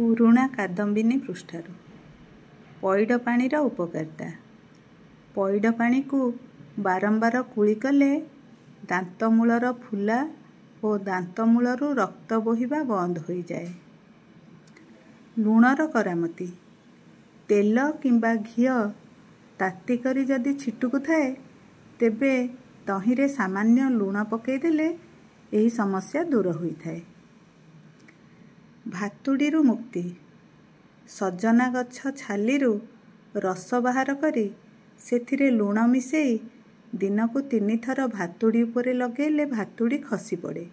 ପୁରୁଣା କାଦମ୍ବିନୀ ପୃଷ୍ଠାରୁ। ପଇଡ଼ ପାଣିର ଉପକାରିତା। ପଇଡ଼ ପାଣିକୁ ବାରମ୍ବାର କୁଳି କଲେ ଦାନ୍ତମୂଳର ଫୁଲା ଓ ଦାନ୍ତମୂଳରୁ ରକ୍ତ ବୋହିବା ବନ୍ଦ ହୋଇଯାଏ। ଲୁଣର କରାମତି। ତେଲ କିମ୍ବା ଘିଅ ତାତି କରି ଯଦି ଛିଟୁକୁଥାଏ ତେବେ ତହିଁରେ ସାମାନ୍ୟ ଲୁଣ ପକାଇଦେଲେ ଏହି ସମସ୍ୟା ଦୂର ହୋଇଥାଏ। ଭାତୁଡ଼ିରୁ ମୁକ୍ତି। ସଜନା ଗଛ ଛାଲିରୁ ରସ ବାହାର କରି ସେଥିରେ ଲୁଣ ମିଶାଇ ଦିନକୁ 3 ଥର ଭାତୁଡ଼ି ଉପରେ ଲଗାଇଲେ ଭାତୁଡ଼ି ଖସି ପଡ଼େ।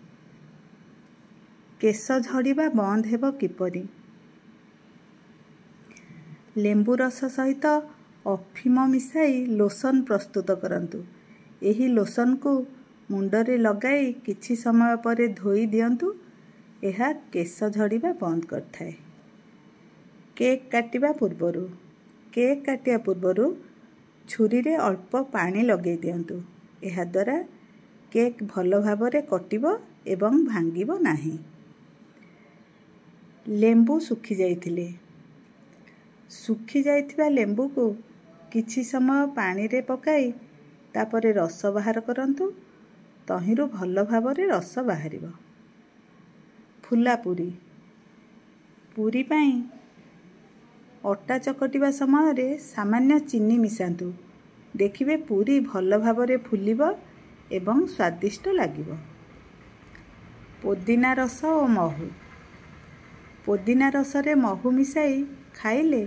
କେଶ ଝଡ଼ିବା ବନ୍ଦ ହେବ କିପରି? ଲେମ୍ବୁ ରସ ସହିତ ଅଫିମ ମିଶାଇ ଲୋସନ ପ୍ରସ୍ତୁତ କରନ୍ତୁ। ଏହି ଲୋସନକୁ ମୁଣ୍ଡରେ ଲଗାଇ କିଛି ସମୟ ପରେ ଧୋଇ ଦିଅନ୍ତୁ। ଏହା କେଶ ଝଡ଼ିବା ବନ୍ଦ କରିଥାଏ। କେକ୍ କାଟିବା ପୂର୍ବରୁ। କେକ୍ କାଟିବା ପୂର୍ବରୁ ଛୁରୀରେ ଅଳ୍ପ ପାଣି ଲଗାଇ ଦିଅନ୍ତୁ। ଏହାଦ୍ୱାରା କେକ୍ ଭଲ ଭାବରେ କଟିବ ଏବଂ ଭାଙ୍ଗିବ ନାହିଁ। ଲେମ୍ବୁ ଶୁଖିଯାଇଥିଲେ। ଶୁଖିଯାଇଥିବା ଲେମ୍ବୁକୁ କିଛି ସମୟ ପାଣିରେ ପକାଇ ତାପରେ ରସ ବାହାର କରନ୍ତୁ। ତହିଁରୁ ଭଲ ଭାବରେ ରସ ବାହାରିବ। ଫୁଲା ପୁରୀ। ପୁରୀ ପାଇଁ ଅଟା ଚକଟିବା ସମୟରେ ସାମାନ୍ୟ ଚିନି ମିଶାନ୍ତୁ। ଦେଖିବେ ପୁରୀ ଭଲ ଭାବରେ ଫୁଲିବ ଏବଂ ସ୍ୱାଦିଷ୍ଟ ଲାଗିବ। ପୋଦିନା ରସ ଓ ମହୁ। ପୋଦିନା ରସରେ ମହୁ ମିଶାଇ ଖାଇଲେ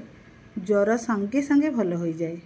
ଜ୍ୱର ସଙ୍ଗେ ସଙ୍ଗେ ଭଲ ହୋଇଯାଏ।